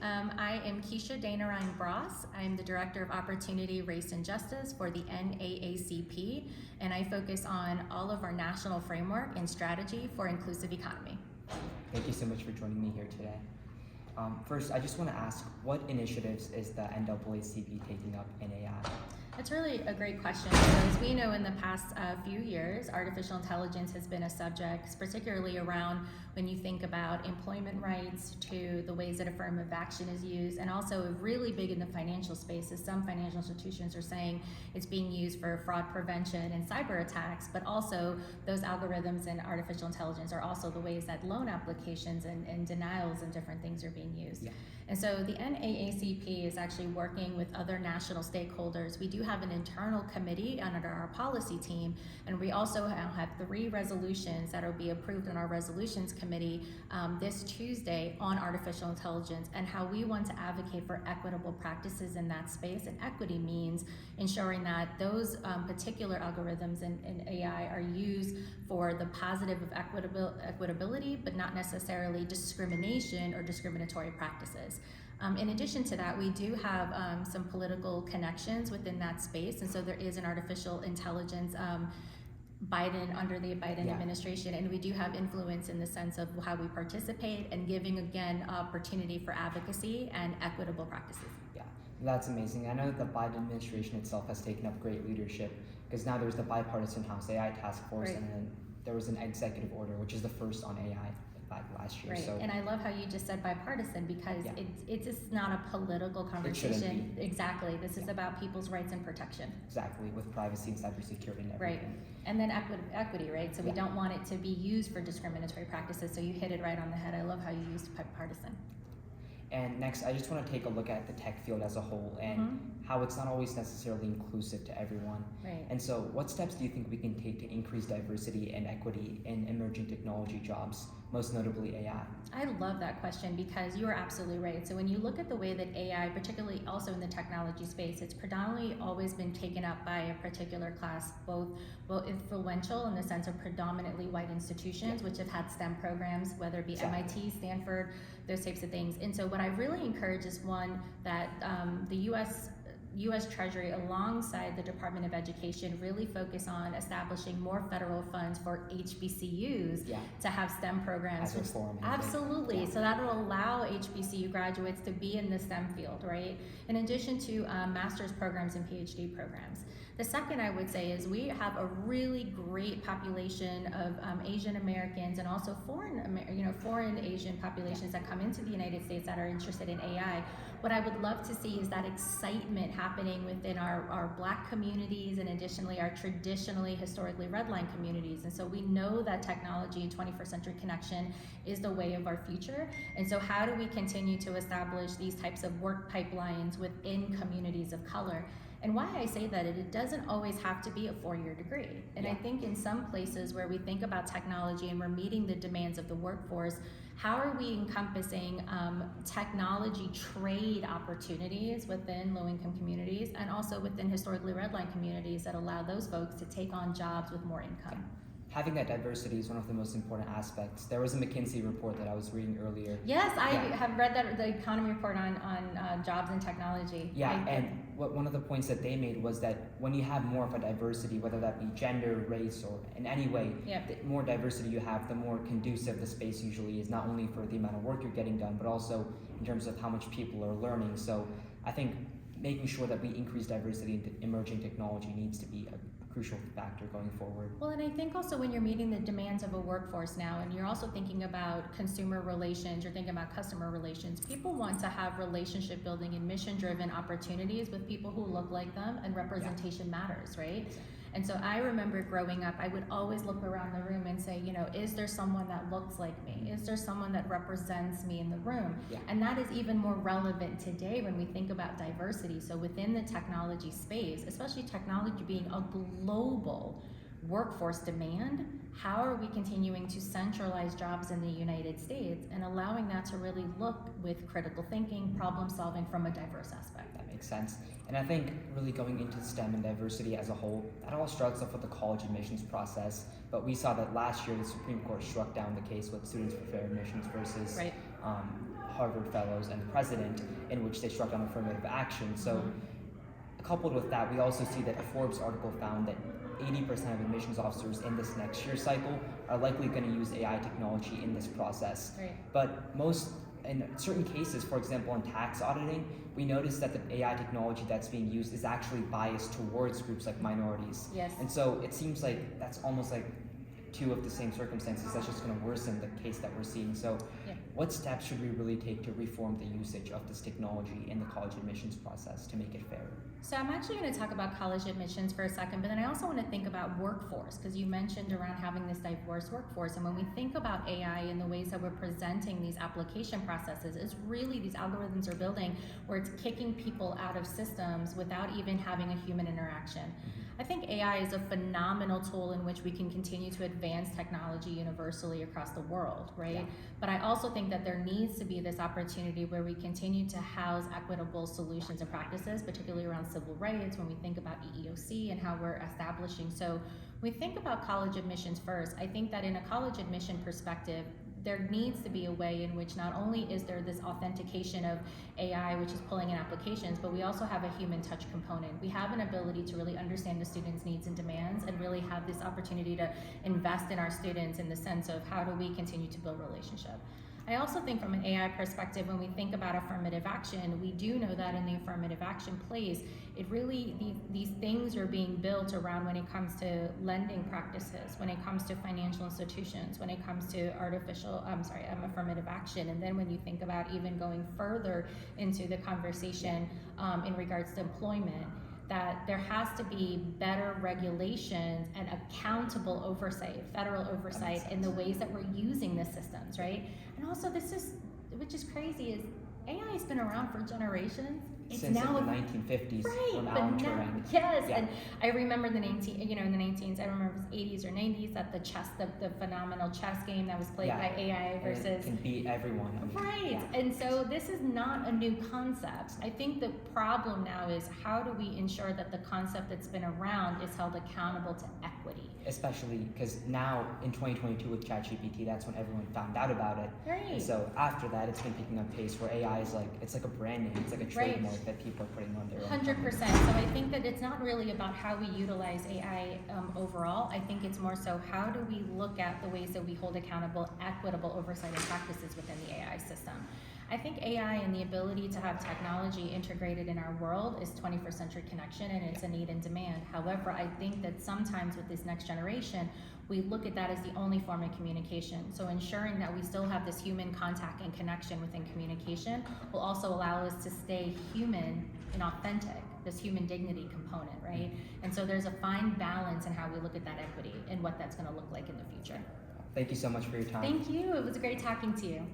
I am Keisha Bross. I'm the Director of Opportunity, Race, and Justice for the NAACP, and I focus on all of our national framework and strategy for inclusive economy. Thank you so much for joining me here today. First, I just want to ask, what initiatives is the NAACP taking up in AI? That's really a great question. So as we know, in the past few years, artificial intelligence has been a subject, particularly around when you think about employment rights to the ways that affirmative action is used, and also really big in the financial space, as some financial institutions are saying it's being used for fraud prevention and cyber attacks, but also those algorithms and artificial intelligence are also the ways that loan applications and denials and different things are being used. Yeah. And so the NAACP is actually working with other national stakeholders. We do have an internal committee under our policy team, and we also have 3 resolutions that will be approved in our resolutions committee this Tuesday on artificial intelligence and how we want to advocate for equitable practices in that space. And equity means ensuring that those particular algorithms in AI are used for the positive of equitability, but not necessarily discrimination or discriminatory practices. In addition to that, we do have some political connections within that space, and so there is an artificial intelligence under the Biden administration, and we do have influence in the sense of how we participate and giving, again, opportunity for advocacy and equitable practices. Yeah, that's amazing. I know that the Biden administration itself has taken up great leadership, because now there's the bipartisan House AI task force, Right. and then there was an executive order, which is the first on AI back last year. Right, So, and I love how you just said bipartisan, because it's just not a political conversation. It shouldn't be. Exactly, this is about people's rights and protection. exactly, with privacy and cybersecurity and everything. Right, and then equity, right? So we don't want it to be used for discriminatory practices, so you hit it right on the head. I love how you used bipartisan. And next, I just want to take a look at the tech field as a whole and how it's not always necessarily inclusive to everyone. Right. And so what steps do you think we can take to increase diversity and equity in emerging technology jobs, most notably AI? I love that question, because you are absolutely right. So when you look at the way that AI, particularly also in the technology space, it's predominantly always been taken up by a particular class, both influential in the sense of predominantly white institutions, which have had STEM programs, whether it be MIT, Stanford, those types of things. And so what I really encourage is, one, that the U.S. Treasury, alongside the Department of Education, really focus on establishing more federal funds for HBCUs to have STEM programs. As a forum. Absolutely. So that will allow HBCU graduates to be in the STEM field, right? In addition to master's programs and PhD programs. The second I would say is we have a really great population of Asian Americans and also foreign Asian populations that come into the United States that are interested in AI. What I would love to see is that excitement happening within our Black communities, and additionally our traditionally historically redline communities. And so we know that technology and 21st century connection is the way of our future. And so how do we continue to establish these types of work pipelines within communities of color? And why I say that, it doesn't always have to be a 4-year degree. And I think in some places where we think about technology and we're meeting the demands of the workforce, how are we encompassing technology trade opportunities within low-income communities and also within historically redline communities that allow those folks to take on jobs with more income? Having that diversity is one of the most important aspects. There was a McKinsey report that I was reading earlier. Yes, I have read the economy report on jobs and technology. And one of the points that they made was that when you have more of a diversity, whether that be gender, race, or in any way, the more diversity you have, the more conducive the space usually is, not only for the amount of work you're getting done, but also in terms of how much people are learning. So I think making sure that we increase diversity in emerging technology needs to be a crucial factor going forward. Well, and I think also when you're meeting the demands of a workforce now, and you're also thinking about consumer relations, you're thinking about customer relations, people want to have relationship building and mission-driven opportunities with people who look like them, and representation matters, right? And so I remember growing up, I would always look around the room and say, is there someone that looks like me? Is there someone that represents me in the room? And that is even more relevant today when we think about diversity. So within the technology space, especially technology being a global workforce demand, how are we continuing to centralize jobs in the United States and allowing that to really look with critical thinking, problem solving from a diverse aspect? That makes sense. And I think really going into STEM and diversity as a whole, that all starts off with the college admissions process. But we saw that last year the Supreme Court struck down the case with Students for Fair Admissions versus Harvard Fellows and the president, in which they struck down affirmative action. So coupled with that, we also see that a Forbes article found that 80% of admissions officers in this next year cycle are likely going to use AI technology in this process. Right. But in certain cases, for example, in tax auditing, we notice that the AI technology that's being used is actually biased towards groups like minorities. Yes. And so it seems like that's almost like two of the same circumstances. That's just going to worsen the case that we're seeing. So what steps should we really take to reform the usage of this technology in the college admissions process to make it fair? So I'm actually going to talk about college admissions for a second, but then I also want to think about workforce, because you mentioned around having this diverse workforce. And when we think about AI and the ways that we're presenting these application processes, it's really these algorithms are building where it's kicking people out of systems without even having a human interaction. I think AI is a phenomenal tool in which we can continue to advance technology universally across the world, right? Yeah. But I also think that there needs to be this opportunity where we continue to house equitable solutions and practices, particularly around civil rights, when we think about EEOC and how we're establishing. So when we think about college admissions first, I think that in a college admission perspective, there needs to be a way in which not only is there this authentication of AI, which is pulling in applications, but we also have a human touch component. We have an ability to really understand the students' needs and demands and really have this opportunity to invest in our students in the sense of how do we continue to build relationship. I also think from an AI perspective, when we think about affirmative action, we do know that in the affirmative action place, it really, these things are being built around when it comes to lending practices, when it comes to financial institutions, when it comes to affirmative action. And then when you think about even going further into the conversation in regards to employment, that there has to be better regulations and accountable oversight, federal oversight in the ways that we're using the systems, right? And also which is crazy, is AI has been around for generations. It's since now the 1950s, right, from but Alan now, Turing. yes, Yeah. and I remember in the 19s, I remember it was 80s or 90s, that the phenomenal chess game that was played by AI versus... And it can beat everyone. Right, and so this is not a new concept. I think the problem now is how do we ensure that the concept that's been around is held accountable to equity? Especially because now in 2022 with ChatGPT, that's when everyone found out about it. Right. And so after that, it's been picking up pace where AI is it's like a brand name, it's like a trademark that people are putting on their own. 100%. So I think that it's not really about how we utilize AI overall. I think it's more so how do we look at the ways that we hold accountable, equitable oversight and practices within the AI system. I think AI and the ability to have technology integrated in our world is 21st century connection, and it's a need and demand. However, I think that sometimes with this next generation, we look at that as the only form of communication. So ensuring that we still have this human contact and connection within communication will also allow us to stay human and authentic, this human dignity component, right? And so there's a fine balance in how we look at that equity and what that's gonna look like in the future. Thank you so much for your time. Thank you, it was great talking to you.